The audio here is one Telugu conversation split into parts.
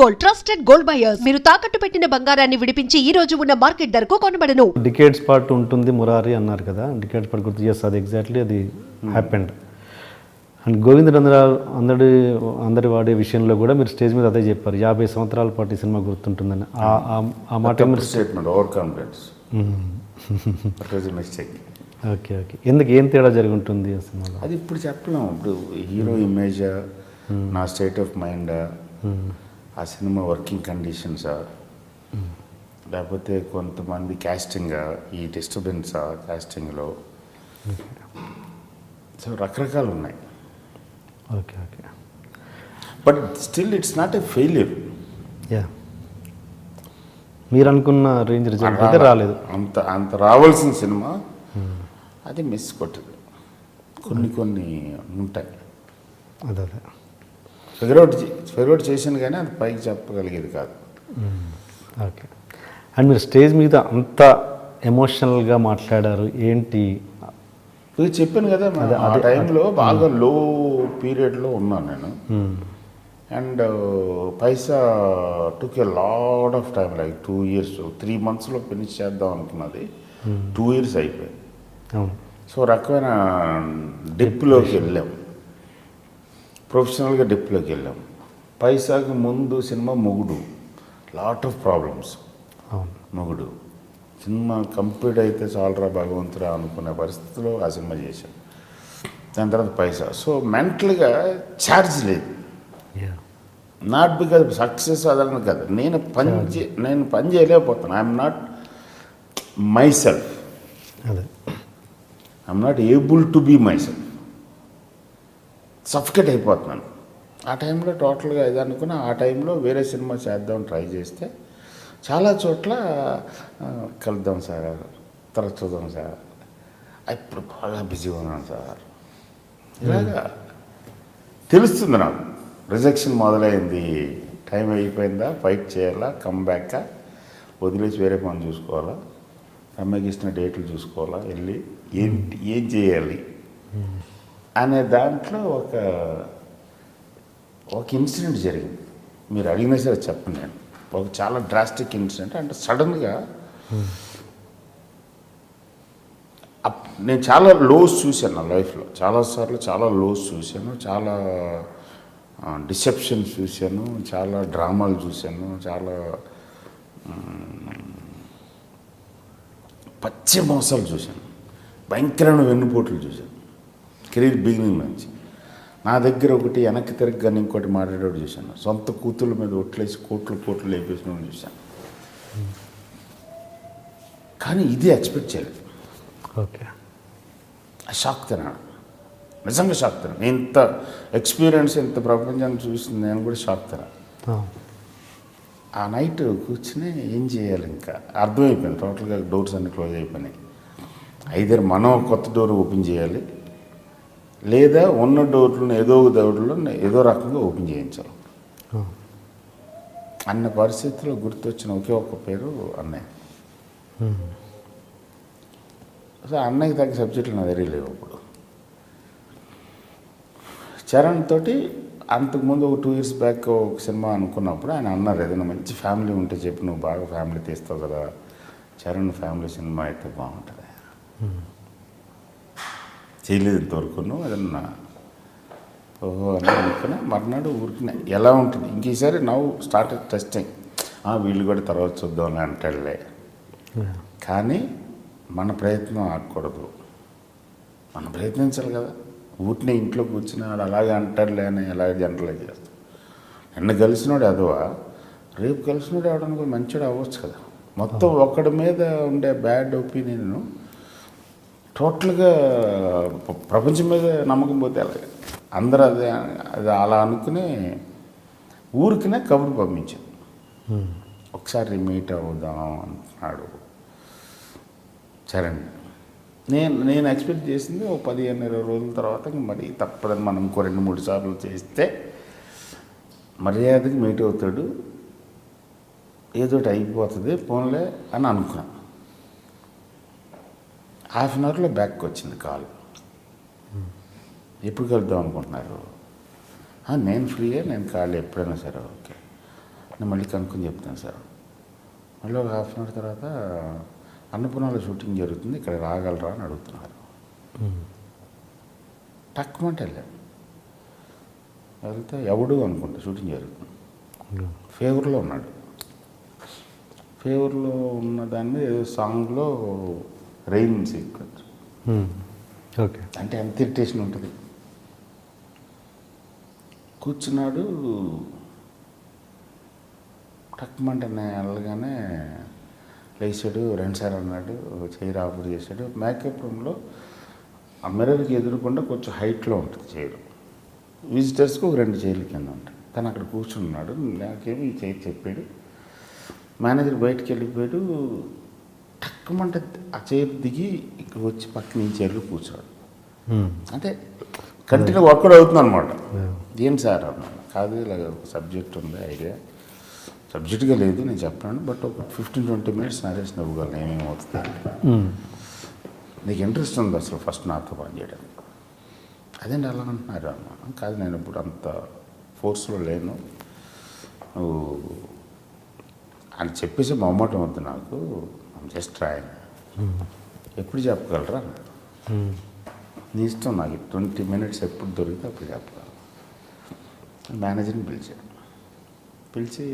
Gold, trusted gold buyers. మీరు తాకట్టు పెట్టిన బంగారాన్ని విడిపించి ఈ రోజు ఉన్న మార్కెట్ ధరకు కొనబడను. డికేడ్స్ పాటు ఉంటుంది మురారి అన్నారు కదా, డికేడ్స్ పాటు గుర్తు చేస్తే అది ఎగ్జాక్ట్లీ అది హ్యాపెండ్. అండ్ గోవిందరావు అందరి వాడే విషయంలో కూడా మీరు స్టేజ్ మీద అదే చెప్పారు, 50 సంవత్సరాల పాటు ఈ సినిమా గుర్తుంటుందని. ఆ మాట మీరు statement over confidence mistake. Okay okay, ఎందుకు ఏం తేడా జరిగి ఉంటుంది ఆ సినిమాలో? అది ఇప్పుడు చెప్పలేము. ఇప్పుడు హీరో ఇమేజ్, నా స్టేట్ ఆఫ్ మైండ్, ఆ సినిమా వర్కింగ్ కండిషన్సా, లేకపోతే కొంతమంది క్యాస్టింగ్, ఈ డిస్టర్బెన్స్ క్యాస్టింగ్లో, సో రకరకాలు ఉన్నాయి. Okay okay, but still it's not a failure. Yeah, మీరు అనుకున్న రేంజ్ రిజల్ట్ అయితే రాలేదు. అంత రావాల్సిన సినిమా అది మిస్ కొట్టదు. కొన్ని ఉంటాయి. అదే ఫిగర్ చేసాను కానీ అది పైకి చెప్పగలిగేది కాదు. ఓకే. అండ్ మీరు స్టేజ్ మీద అంత ఎమోషనల్గా మాట్లాడారు ఏంటి? ఇది చెప్పాను కదా, ఆ టైంలో బాగా లో పీరియడ్లో ఉన్నాను నేను. And Paisa took a lot of time, like 2 years, 3 monthsలో ఫినిష్ చేద్దాం అనుకున్నది 2 years అయిపోయింది. సో రకమైన డిప్లోకి వెళ్ళాం, ప్రొఫెషనల్గా డిప్లోకి వెళ్ళాం. పైసాకి ముందు సినిమా మొగుడు, లాట్ ఆఫ్ ప్రాబ్లమ్స్. మొగుడు సినిమా కంప్లీట్ అయితే చాలరా భగవంతురా అనుకునే పరిస్థితిలో ఆ సినిమా చేశాం. దాని తర్వాత పైసా. సో మెంటల్గా ఛార్జ్ లేదు. నాట్ బికాజ్ సక్సెస్ అదని కాదు, నేను పని చేయలేకపోతాను. I'm not myself, I'm not able to be myself. Suffocate అయిపోతున్నాను ఆ టైంలో. టోటల్గా ఇది అనుకున్నా. ఆ టైంలో వేరే సినిమా చేద్దాం ట్రై చేస్తే చాలా చోట్ల కలుద్దాం సార్, తర్వాత చూద్దాం సార్, ఇప్పుడు బాగా బిజీగా ఉన్నాను సార్, ఇలాగా తెలుస్తుంది నాకు. రిజెక్షన్ మొదలైంది, టైం అయిపోయిందా, ఫైట్ చేయాలా, కమ్ బ్యాకా, వదిలేసి వేరే పని చూసుకోవాలా, అమ్మాయికి ఇచ్చిన డేట్లు చూసుకోవాలా, వెళ్ళి ఏం చేయాలి అనే దాంట్లో ఒక ఇన్సిడెంట్ జరిగింది. మీరు అడిగినా సరే చెప్పండి. నేను ఒక చాలా డ్రాస్టిక్ ఇన్సిడెంట్. అంటే సడన్గా నేను చాలా లోస్ చూశాను నా లైఫ్లో. చాలాసార్లు చాలా లోస్ చూశాను, చాలా డిసెప్షన్స్ చూశాను, చాలా డ్రామాలు చూశాను, చాలా పచ్చి మోసాలు చూశాను, భయంకరమైన వెన్నుపోట్లు చూశాను కెరీర్ బిగినింగ్ నుంచి. నా దగ్గర ఒకటి వెనక్కి తిరగగానే ఇంకోటి మాట్లాడేవాడు చూశాను. సొంత కూతుళ్ళ మీద ఒట్లేసి కోట్లు లేపేసిన చూశాను. కానీ ఇది ఎక్స్పెక్ట్ చేయలేదు. ఓకే, షాక్ తిన్నాను, నిజంగా షాక్ తిన్నాను. ఇంత ఎక్స్పీరియన్స్, ఇంత ప్రపంచాన్ని చూసింది నేను కూడా షాక్ తిన్నాను. ఆ నైట్ కూర్చుని ఏం చేయాలి ఇంకా అర్థమైపోయింది. టోటల్గా డోర్స్ అన్ని క్లోజ్ అయిపోయినాయి. ఐదర్ మనం కొత్త డోర్ ఓపెన్ చేయాలి, లేదా ఉన్న డోర్లను ఏదో రకంగా ఓపెన్ చేయించాలి అన్న పరిస్థితిలో గుర్తొచ్చిన ఒకే ఒక్క పేరు అన్నయ్య. సో అన్నయ్యకి తగ్గ సబ్జెక్టులు నా దగ్గర లేవు. అప్పుడు చరణ్ తోటి అంతకుముందు ఒక 2 years బ్యాక్ ఒక సినిమా అనుకున్నప్పుడు ఆయన అన్నారు, ఏదైనా మంచి ఫ్యామిలీ ఉంటే చెప్పి, నువ్వు బాగా ఫ్యామిలీ తీస్తావు కదా, చరణ్ ఫ్యామిలీ సినిమా అయితే బాగుంటుంది. చేయలేదు ఇంతవరకు ఏదన్నా ఓహో అని అనుకున్నా. మర్నాడు ఊరికినా ఎలా ఉంటుంది ఇంకేసారి నవ్వు స్టార్ట్ టెస్టింగ్, వీళ్ళు కూడా తర్వాత చూద్దామని అంటాడులే. కానీ మన ప్రయత్నం ఆగకూడదు, మనం ప్రయత్నించాలి కదా. ఊరినే ఇంట్లో కూర్చుని వాడు అలాగే అంటాడులే అని ఎలాగే జనరలైజ్ చేస్తాం. నిన్న కలిసినోడు అదవా, రేపు కలిసినోడు ఎవడనుకో మంచివాడు అవ్వచ్చు కదా. మొత్తం ఒక్కడి మీద ఉండే బ్యాడ్ ఒపీనియన్ టోటల్గా ప్రపంచం మీద నమ్మకం పోతే అలాగే అందరూ అది అలా అనుకుని ఊరికినే కబురు పంపించాను. ఒకసారి మీట్ అవుదాం అంటున్నాడు చరణ్. నేను ఎక్స్పెక్ట్ చేసింది ఒక 15-20 రోజుల తర్వాత మరి తప్పదని మనం ఇంకో 2-3 సార్లు చేస్తే మర్యాదకి మీట్ అవుతాడు, ఏదోటి అయిపోతుంది పోన్లే అని అనుకున్నాను. హాఫ్ అన్ అవర్లో బ్యాక్కి వచ్చింది కాల్. ఎప్పుడు కలుద్దాం అనుకుంటున్నారు? నేను ఫ్రీయే, నేను కాల్ ఎప్పుడైనా సరే ఓకే. నేను మళ్ళీ కనుక్కొని చెప్తాను సార్. మళ్ళీ ఒక హాఫ్ అన్ అవర్ తర్వాత అన్నపూర్ణలో షూటింగ్ జరుగుతుంది, ఇక్కడ రాగలరా అని అడుగుతున్నారు. టక్కుమంటే వెళ్ళాను. వెళ్తే ఎవడు అనుకుంటా షూటింగ్ జరుగుతుంది. ఫేవర్లో ఉన్నాడు. ఫేవర్లో ఉన్న దాన్ని ఏదో సాంగ్లో రెయిన్ సీక్వెన్స్. ఓకే. అంటే ఎంత ఇరిటేషన్ ఉంటుంది. కూర్చున్నాడు. టక్కుమంటే వెళ్ళగానే లేచాడు, రండి సార్ అన్నాడు, చైర్ ఆఫర్ చేశాడు. మేకప్ రూమ్లో ఆ మిర్రర్కి ఎదురుకుండా కొంచెం హైట్లో ఉంటుంది చైర్. విజిటర్స్కి ఒక 2 చైర్ల కింద ఉంటాయి. తను అక్కడ కూర్చున్నాడు. నాకేమో ఈ చైర్ చెప్పాడు. మేనేజర్ బయటికి వెళ్ళిపోయాడు. టక్కుమంటే ఆ చైర్ దిగి ఇక్కడ వచ్చి పక్కన ఈ చైర్లో కూర్చోడు. అంటే కంటిన్యూ వర్కౌట్ అవుతుంది అనమాట. ఏం సార్ అన్నాను. కాదు ఇలాగ ఒక సబ్జెక్ట్ ఉంది, ఐడియా సబ్జెక్ట్గా లేదు నేను చెప్పాను, బట్ ఒక 15-20 మినిట్స్ నరేషన్ ఇవ్వగలను, ఏమేమి అవుతుంది, నీకు ఇంట్రెస్ట్ ఉంది అసలు ఫస్ట్ నాతో పని చేయడానికి. అదేంటి అలా అంటున్నారు అన్న. కాదు నేను ఇప్పుడు అంత ఫోర్స్లో లేను, నువ్వు అని చెప్పేసి మొహమాటం వద్దు నాకు, జస్ట్ ట్రైన్, ఎప్పుడు చెప్పగలరా అన్నాడు. నీ ఇష్టం, నాకు 20 మినిట్స్ ఎప్పుడు దొరికితే అప్పుడు చెప్పగలను. మేనేజర్ని పిలిచాడు. పిలిచి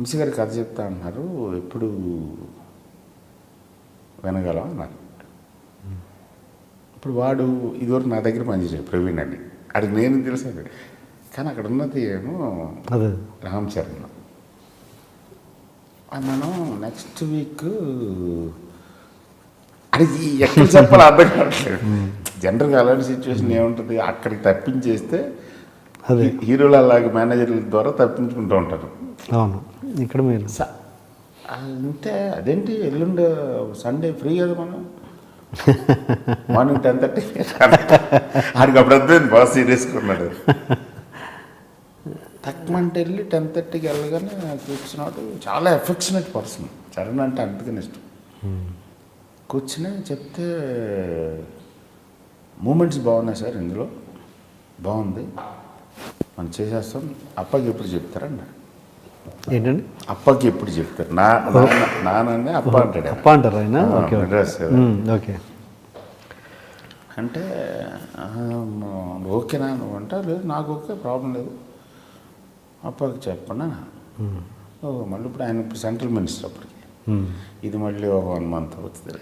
మిస్ గారి కథ చెప్తా అన్నారు, ఎప్పుడు వినగలం అన్నారు. ఇప్పుడు వాడు ఇదివరకు నా దగ్గర పనిచేసాడు ప్రవీణ్ అని, అడిగి నేను తెలిసాడు. కానీ అక్కడ ఉన్నది ఏమో రామ్ చరణ్. మనం నెక్స్ట్ వీక్ అది ఎక్కడ చెప్పాలి అర్థం కావట్లేదు. జనరల్గా అలాంటి సిచ్యువేషన్ ఏముంటుంది, అక్కడికి తప్పించేస్తే హీరోలు అలాగే మేనేజర్ల ద్వారా తప్పించుకుంటూ ఉంటారు. అవును. ఇక్కడ మీరు అంటే అదేంటి ఎల్లుండి సండే ఫ్రీ కదా మనం, మార్నింగ్ 10:30 ఆడికి అప్పుడు అర్థమైంది బాగా సీరియస్గా ఉన్నాడు. తక్కువంటే వెళ్ళి 10:30కి వెళ్ళగానే కూర్చున్నాడు. చాలా ఎఫెక్షనేట్ పర్సన్ చరణ్ అంటే అందుకని ఇష్టం. కూర్చుని చెప్తే మూమెంట్స్ బాగున్నాయి సార్, ఇందులో బాగుంది, మనం చేసేస్తాం, అప్పకి ఎప్పుడు చెప్తారన్న. ఏంటండి అప్పకి ఎప్పుడు చెప్తారు, నాన్న అప్ప అంటాడు. అప్ప అంటారు ఆయన. ఓకే. అంటే ఓకేనా నువ్వు అంటా, లేదు నాకు ఓకే, ప్రాబ్లం లేదు, అప్పకి చెప్పన్నా. మళ్ళీ ఇప్పుడు ఆయన ఇప్పుడు సెంట్రల్ మినిస్టర్, అప్పటికి ఇది మళ్ళీ ఒక 1 మంత్ అవుతుంది.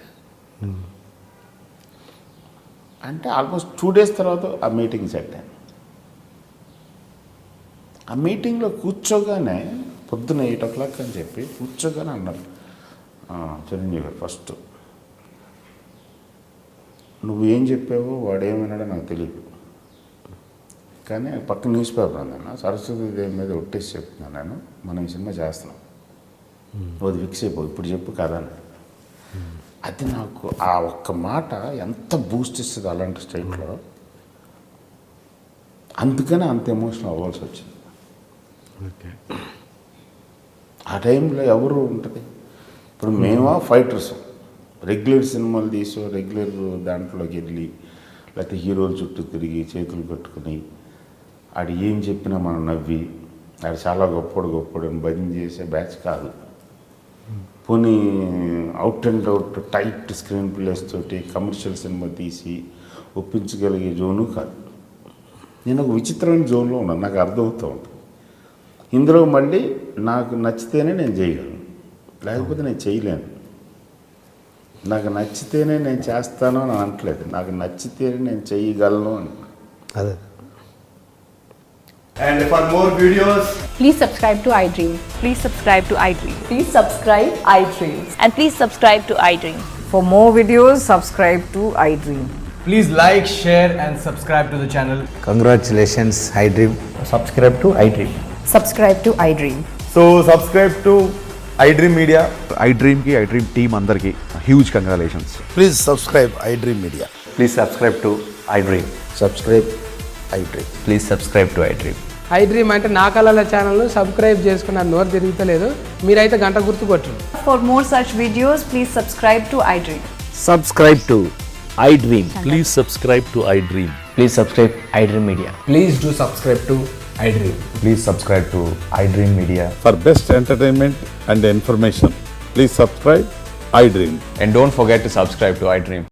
అంటే ఆల్మోస్ట్ 2 days తర్వాత ఆ మీటింగ్ సెట్ అయింది. ఆ మీటింగ్లో కూర్చోగానే పొద్దున్న 8 o'clock అని చెప్పి కూర్చోగానే అన్నారు చిరంజీవి గారు, ఫస్ట్ నువ్వు ఏం చెప్పావో వాడు ఏమన్నాడో నాకు తెలియదు, కానీ పక్క న్యూస్ పేపర్ ఉందన్న, సరస్వతి దేవి మీద ఒట్టేసి చెప్తున్నాను నేను, మనం ఈ సినిమా చేస్తున్నాం, అది ఫిక్స్ అయిపోయి ఇప్పుడు చెప్పు కదా. అది నాకు ఆ ఒక్క మాట ఎంత బూస్ట్ ఇస్తుంది అలాంటి స్టైల్లో, అందుకనే అంత ఎమోషనల్ అవ్వాల్సి వచ్చింది. ఆ టైంలో ఎవరు ఉంటుంది, ఇప్పుడు మేమా ఫైటర్స్, రెగ్యులర్ సినిమాలు తీసో రెగ్యులర్ దాంట్లోకి వెళ్ళి లేకపోతే హీరోల చుట్టూ తిరిగి చేతులు కట్టుకుని ఆడు ఏం చెప్పినా మనం నవ్వి ఆడు చాలా గొప్పడు అని భజన చేసే బ్యాచ్ కాదు. పోనీ out and out tight screen place తోటి కమర్షియల్ సినిమా తీసి ఒప్పించగలిగే జోను కాదు. నేను ఒక విచిత్రమైన జోన్లో ఉన్నాను, నాకు అర్థమవుతూ ఉంటుంది. ఇందులో మళ్ళీ నాకు నచ్చితేనే నేను చేయగలను, లేకపోతే నేను చేయలేను. నాకు నచ్చితేనే నేను చేస్తాను అని అనట్లేదు, నాకు నచ్చితేనే నేను చేయగలను అని. అదే. And for more videos, Please subscribe to iDream. Please subscribe to iDream. Please subscribe iDream. And please subscribe to iDream. For more videos, subscribe to iDream. please like, share and subscribe to the channel. Congratulations, iDream. Subscribe to iDream. Subscribe to iDream. So subscribe to iDream Media. iDream ki iDream team andarki huge congratulations. Please subscribe iDream Media. Please subscribe to iDream. Subscribe iDream. Please subscribe to iDream. iDream అంటే నా కళల ఛానల్ను సబ్స్క్రైబ్ చేసుకున్న నోరు తిరుగుతలేదు, మీరైతే గంట గుర్తు కొట్టండి. For more such videos, please subscribe to iDream. Subscribe to iDream. Please subscribe to iDream. Please subscribe iDream Media. Please do subscribe to iDream. Please subscribe to iDream Media. For best entertainment and information, please subscribe iDream. And don't forget to subscribe to iDream.